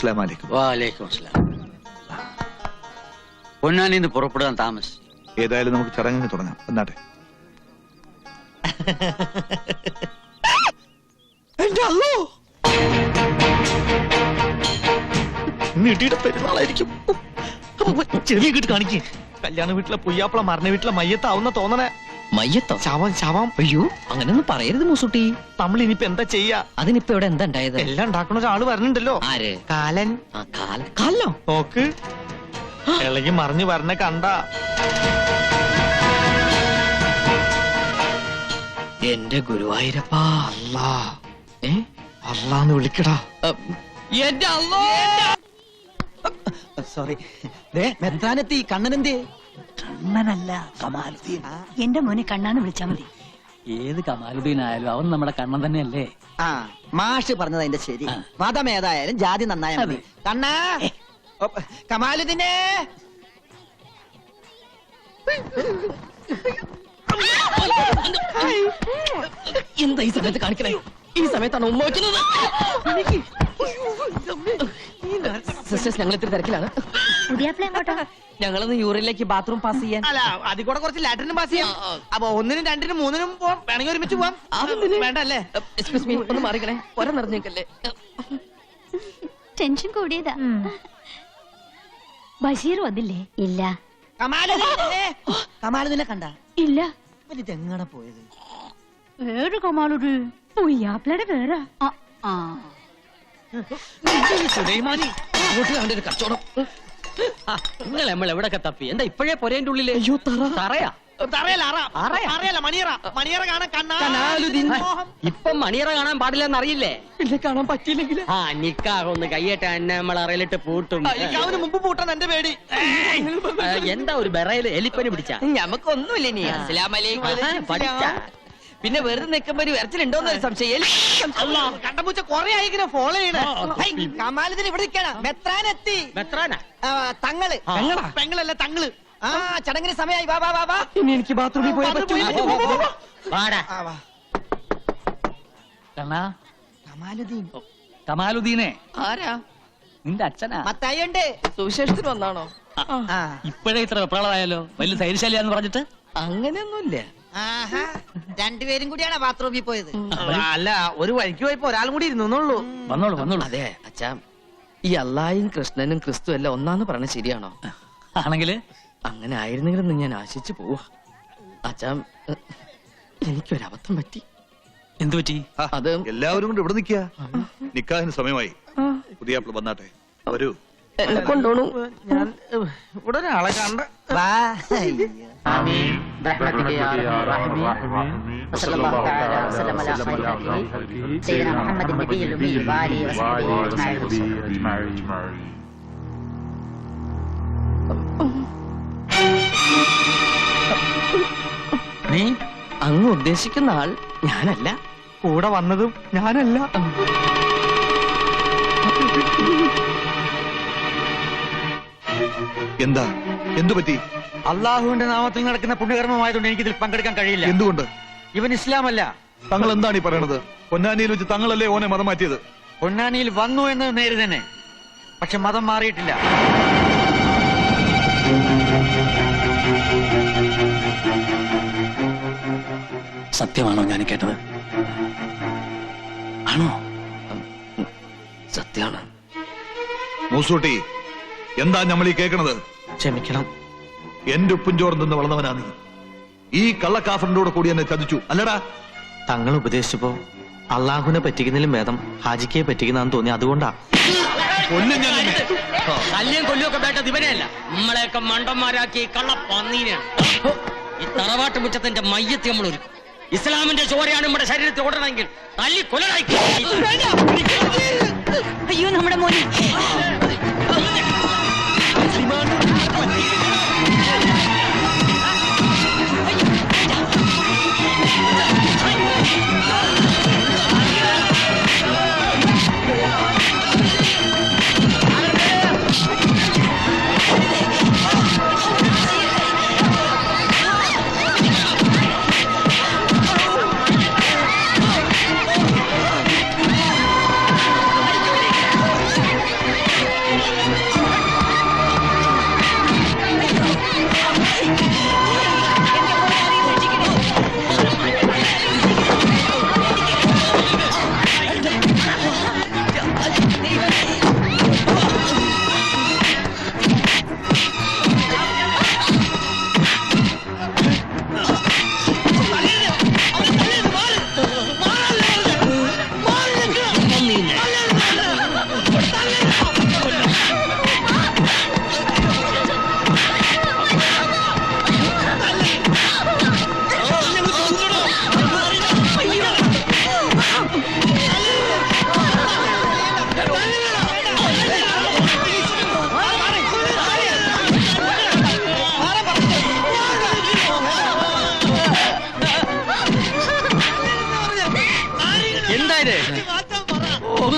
അസ്സലാമു അലൈക്കും. വഅലൈക്കും അസ്സലാം. പൊന്നാനിന്ന് പുറപ്പെടാൻ താമസിച്ചു. ഏതായാലും നമുക്ക് ചടങ്ങിന് തുടങ്ങാം. എന്നാട്ടെ. നീട്ടിയുടെ പെരുന്നാളായിരിക്കും. ചെറിയ കിട്ട് കാണിക്ക്. കല്യാണ വീട്ടിലെ പുയ്യാപ്പള മരണ വീട്ടിലെ മയ്യത്താവുന്ന തോന്നണേ. മയ്യത്തോ? ശവം ശവം. അയ്യോ അങ്ങനെയൊന്നും പറയരുത് മൂസുട്ടി. നമ്മൾ ഇനിയിപ്പോ എന്താ ചെയ്യാ? അതിനിപ്പോ ഇവിടെ എന്താ ഉണ്ടായത്? എല്ലാം ഉണ്ടാക്കുന്ന ഒരാള് വരണുണ്ടല്ലോ. ആര്? കാലൻ. കാലോ? നോക്ക്, ഇളകി മറിഞ്ഞു വരണ കണ്ട. എന്റെ ഗുരുവായൂരപ്പാ. അല്ലാ അല്ലാന്ന് വിളിക്കടാ. എന്റെ അല്ലോ. സോറി. മെത്രാനെത്തി. കണ്ണനെന്തേ? കണ്ണനല്ല, കമാലുദ്ദീൻ. എന്റെ മോനെ കണ്ണാന്ന് വിളിച്ചാ മതി. ഏത് കമാലുദ്ദീൻ ആയാലും അവൻ നമ്മുടെ കണ്ണൻ തന്നെയല്ലേ? ആ മാഷ് പറഞ്ഞത് അതിന്റെ ശരി. മതം ഏതായാലും ജാതി നന്നായ മതി. കണ്ണാ കമാലുദ്ദീനെ. എന്താ ഈ സമയത്ത് കാണിക്കണേ? ഈ സമയത്താണ് ഉമ്മ വയ്ക്കുന്നത്. സിസ്റ്റേഴ്സ്, ഞങ്ങൾ ഇത്തിരി തിരക്കിലാണ്. ഞങ്ങളൊന്ന് യൂറിനിലേക്ക് ബാത്റൂം പാസ് ചെയ്യാൻ. അല്ല, അതിൽ കൂടെ കുറച്ച് ലാറ്ററിനും പാസ് ചെയ്യാം. അപ്പൊ 1-നും 2-നും 3-നും പോവാം. വേണമെങ്കിൽ ഒരുമിച്ച് പോവാം. വേണ്ട അല്ലേ? എക്സ്ക്യൂസ് മീ, ഒന്ന് മാറിക്കണേ. ഒര നിറഞ്ഞേക്കല്ലേ. ടെൻഷൻ കൂടിയതാ. ബഷീർ വന്നില്ലേ? ഇല്ല. കമാലുദ്ദീനെ കണ്ട? ഇല്ല. ഇതെങ്ങനെ പോയത്? വേറെ കമാലുദ്ദീൻ പുയ്യാപ്പിളയുടെ വേറെ. സുലൈമാനി ഒരു കച്ചവടം. നിങ്ങൾ നമ്മൾ എവിടൊക്കെ തപ്പി? എന്താ ഇപ്പോഴേ പൊരേന്റെ ഉള്ളില്? അയ്യോ തറയാ. ഇപ്പം മണിയറ കാണാൻ പാടില്ലെന്ന് അറിയില്ലേ? പിന്നെ കാണാൻ പറ്റിയില്ലെങ്കിൽ നിക്കാഹ് ഒന്ന് കയ്യേറ്റ എന്നെ നമ്മൾ അറയിലിട്ട് പൂട്ടും. മുമ്പ് പൂട്ടാൻ എന്റെ പേടി. എന്താ ഒരു ബെറയില് എലിപ്പനി പിടിച്ച? ഞമ്മക്കൊന്നുമില്ല. നീ പഠിച്ച പിന്നെ വെറുതെ നിൽക്കുമ്പോ ഒരു വിരച്ചിലുണ്ടോന്ന് സംശയം. കണ്ടപൂച്ച കൊറേ ആയിങ്ങനെ ഫോളോ ചെയ്യണേ. കമാലുദ്ദീൻ ഇവിടെ നിൽക്കണ. മെത്രാനെത്തി. മെത്രാനാ? തങ്ങള്. പെങ്ങളല്ല തങ്ങള്. ആ ചടങ്ങിന് സമയമായി. വാ വാ വാ വാ. ഇനി എനിക്ക് ബാത്റൂമിൽ പോയി കമാലുദ്ദീൻ. കമാലുദ്ദീനെ ആരാ? നിന്റെ അച്ഛനാ. മത്തായിണ്ട്. സുവിശേഷത്തിന് വന്നാണോ? ഇപ്പോഴേ ഇത്ര വെപ്രാളമായാലോ? വലിയ ധൈര്യശാലിയാന്ന് പറഞ്ഞിട്ട്. അങ്ങനെയൊന്നുമില്ല. രണ്ടുപേരും കൂടിയാണ് ബാത്റൂമിൽ പോയത്. അല്ല, ഒരു വഴിക്ക് പോയപ്പോ ഒരാളും കൂടി ഇരുന്നുള്ളൂ. വന്നോളൂ വന്നോളൂ. അതെ അച്ഛാ, ഈ അല്ലായും കൃഷ്ണനും ക്രിസ്തു എല്ലാം ഒന്നാന്ന് പറഞ്ഞ ശരിയാണോ? ആണെങ്കില് അങ്ങനെ ആയിരുന്നെങ്കിലും ഞാൻ ആശിച്ചു പോവാ. അച്ഛാ, എനിക്കൊരബദ്ധം പറ്റി. എന്തു പറ്റി? അത് എല്ലാവരും കൊണ്ട് ഇവിടെ നിൽക്കുക. നിക്കാഹിന് സമയമായി. പുതിയ വന്നാട്ടെ. വരൂ. എന്നെ കൊണ്ടോണു. ഞാൻ ഇവിടെ ഒരാളെ കണ്ട. വാ. നീ അങ്ങ് ഉദ്ദേശിക്കുന്ന ആൾ ഞാനല്ല. കൂടെ വന്നതും ഞാനല്ല. എന്താ? എന്തു പറ്റി? അള്ളാഹുവിന്റെ നാമത്തിൽ നടക്കുന്ന പുണ്യകർമ്മമായതുകൊണ്ട് എനിക്ക് ഇതിൽ പങ്കെടുക്കാൻ കഴിയില്ല. എന്തുകൊണ്ട്? ഇവൻ ഇസ്ലാമല്ല. തങ്ങൾ എന്താണ് ഈ പറയണത്? പൊന്നാനിയിൽ വെച്ച് തങ്ങളല്ലേ ഓനെ മതം മാറ്റിയത്? പൊന്നാനിയിൽ വന്നു എന്ന് നേര് തന്നെ, പക്ഷെ മതം മാറിയിട്ടില്ല. സത്യമാണോ ഞാൻ കേട്ടത്? ആണോ? സത്യമാണ്. മൂസൂട്ടി, എന്താ നമ്മൾ ഈ കേൾക്കണത്? ക്ഷമിക്കണം. എന്റെ ഉപ്പും ചോറും നിന്ന് വളർന്നവനാ നീ. ഈ കള്ളക്കാഫറിന്റെ കൂടി എന്നെ ചതിച്ചു അല്ലടാ? തങ്ങൾ ഉപദേശിച്ചപ്പോ അള്ളാഹുവിനെ പറ്റിക്കുന്നതിലും ഭേദം ഹാജിക്കയെ പറ്റിക്കുന്നതാന്ന് തോന്നി. അതുകൊണ്ടാ. കല്യം കൊല്ലുമൊക്കെ വേണ്ടത് ഇവനെയല്ല, നമ്മളെയൊക്കെ മണ്ടന്മാരാക്കി കള്ള പന്നീനാണ്. ഈ തറവാട്ട് മുറ്റത്തിന്റെ മയ്യത്ത് നമ്മൾ ഒരുക്കും. ഇസ്ലാമിന്റെ ചോരയാണ് നമ്മുടെ ശരീരത്തിൽ ഓടണമെങ്കിൽ തല്ലി കൊലനായി. അയ്യോ നമ്മുടെ മോനെ.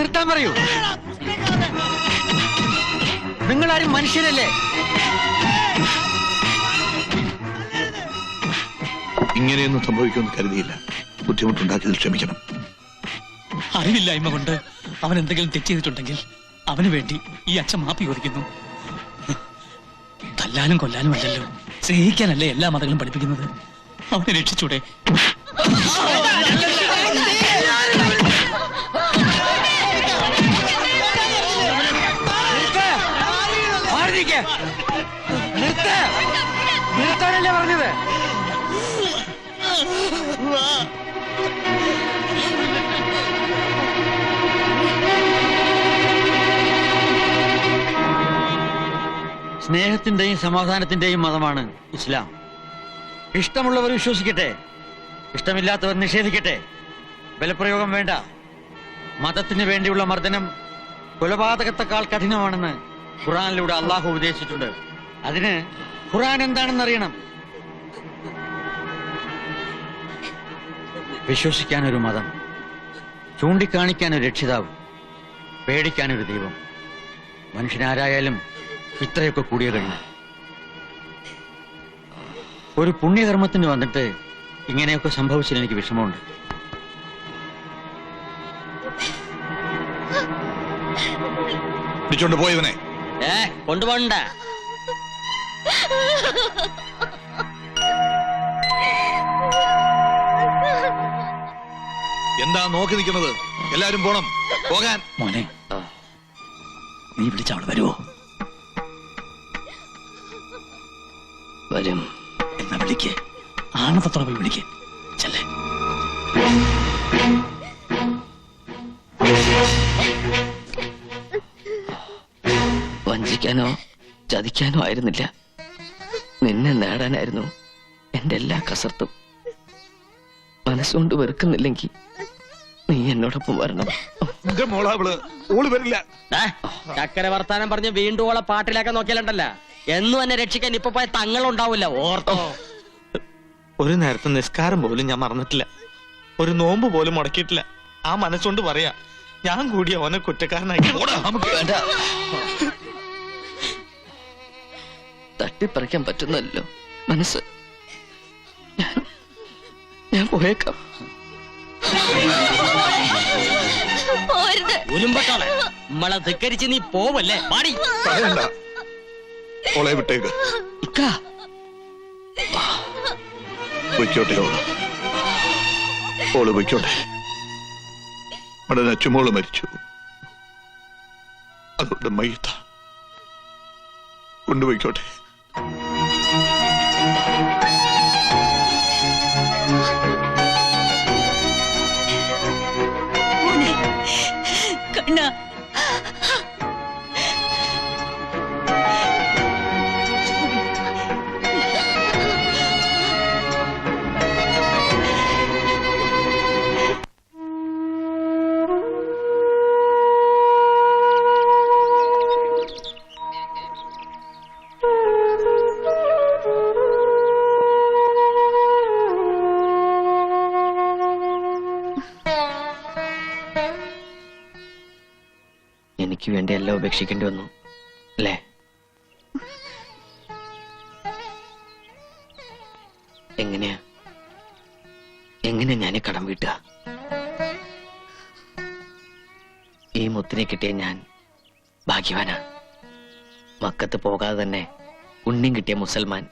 നിർത്താൻ പറയൂ. നിങ്ങളാരും മനുഷ്യരല്ലേ? ഇങ്ങനെയൊന്നും സംഭവിക്കുമെന്ന് കരുതിയില്ല. ബുദ്ധിമുട്ടുണ്ടാക്കിയതിൽ ക്ഷമിക്കണം. അറിവില്ലായ്മ കൊണ്ട് അവൻ എന്തെങ്കിലും തെറ്റ് ചെയ്തിട്ടുണ്ടെങ്കിൽ അവന് വേണ്ടി ഈ അച്ഛൻ മാപ്പി ചോദിക്കുന്നു. തല്ലാനും കൊല്ലാനും അല്ലല്ലോ, സ്നേഹിക്കാനല്ലേ എല്ലാ മതങ്ങളും പഠിപ്പിക്കുന്നത്. അവനെ രക്ഷിച്ചൂടെ? നിർത്താനല്ലേ പറഞ്ഞത്? സ്നേഹത്തിന്റെയും സമാധാനത്തിന്റെയും മതമാണ് ഇസ്ലാം. ഇഷ്ടമുള്ളവർ വിശ്വസിക്കട്ടെ, ഇഷ്ടമില്ലാത്തവർ നിഷേധിക്കട്ടെ. ബലപ്രയോഗം വേണ്ട. മതത്തിന് വേണ്ടിയുള്ള മർദ്ദനം കൊലപാതകത്തെക്കാൾ കഠിനമാണെന്ന് ഖുർആനിലൂടെ അള്ളാഹു ഉപദേശിച്ചിട്ടുണ്ട്. അതിന് ഖുർആൻ എന്താണെന്ന് അറിയണം. വിശ്വസിക്കാനൊരു മതം, ചൂണ്ടിക്കാണിക്കാനൊരു രക്ഷിതാവ്, പേടിക്കാനൊരു ദൈവം. മനുഷ്യനാരായാലും ഇത്രയൊക്കെ കൂടിയ കഴിഞ്ഞു. ഒരു പുണ്യകർമ്മത്തിന് വന്നിട്ട് ഇങ്ങനെയൊക്കെ സംഭവിച്ചതിൽ എനിക്ക് വിഷമമുണ്ട്. വിളിച്ചോണ്ട് പോയവനെ കൊണ്ടുപോകണ്ട. എന്താ നോക്കി നിൽക്കുന്നത്? എല്ലാരും പോണം, പോകാൻ. മോനെ, നീ വിളിച്ച അവൾ വരുമോ? വരും. എന്നാ വിളിക്ക്, ആണത്തോടെ പോയി വിളിക്ക്. ചെല്ലേ. വഞ്ചിക്കാനോ ചതിക്കാനോ ആയിരുന്നില്ല, നിന്നെ നേടാനായിരുന്നു എന്റെ എല്ലാ കസർത്തും. മനസ്സുകൊണ്ട് വെറുക്കുന്നില്ലെങ്കിൽ നീ എന്നോടൊപ്പം വരണം. എന്റെ മോളാവള്, ഓള് വരില്ല. ചക്കര വർത്താനം പറഞ്ഞ് വീണ്ടും ഓളെ പാട്ടിലാക്കാൻ നോക്കിയാലുണ്ടല്ല, എന്നും എന്നെ രക്ഷിക്കാൻ ഇപ്പൊ പോയ തങ്ങളുണ്ടാവില്ല. ഓർത്തോ? ഒരു നേരത്തെ നിസ്കാരം പോലും ഞാൻ മറന്നിട്ടില്ല, ഒരു നോമ്പ് പോലും മുടക്കിയിട്ടില്ല. ആ മനസ്സുകൊണ്ട് പറയാ, ഞാൻ കൂടി അവനെ കുറ്റക്കാരനാക്കി. വേണ്ട, തട്ടിപ്പറിക്കാൻ പറ്റുന്നല്ലോ മനസ്സ്. ഞാൻ പോയേക്കാം. ഉരുമ്പട്ടോളെ, നമ്മളെ ധിക്കരിച്ച് നീ പോവല്ലേ? പാടി പറയണ്ട, ഓളെ വിട്ടേക്ക്. പൊയ്ക്കോട്ടെ ഓള്, ഓള് പൊയ്ക്കോട്ടെ. നമ്മുടെ നച്ചുമോള് മരിച്ചു, അതുകൊണ്ട് മയ്യത്ത കൊണ്ടുപോയിക്കോട്ടെ. കണ്ണ, എനിക്ക് വേണ്ടി എല്ലാം ഉപേക്ഷിക്കേണ്ടി വന്നു അല്ലേ? എങ്ങനെയാ ഞാൻ കടം വീട്ടുക? ഈ മുത്തിനെ കിട്ടിയ ഞാൻ ഭാഗ്യവാനാ. മക്കത്ത് പോകാതെ തന്നെ പുണ്യം കിട്ടിയ മുസൽമാൻ.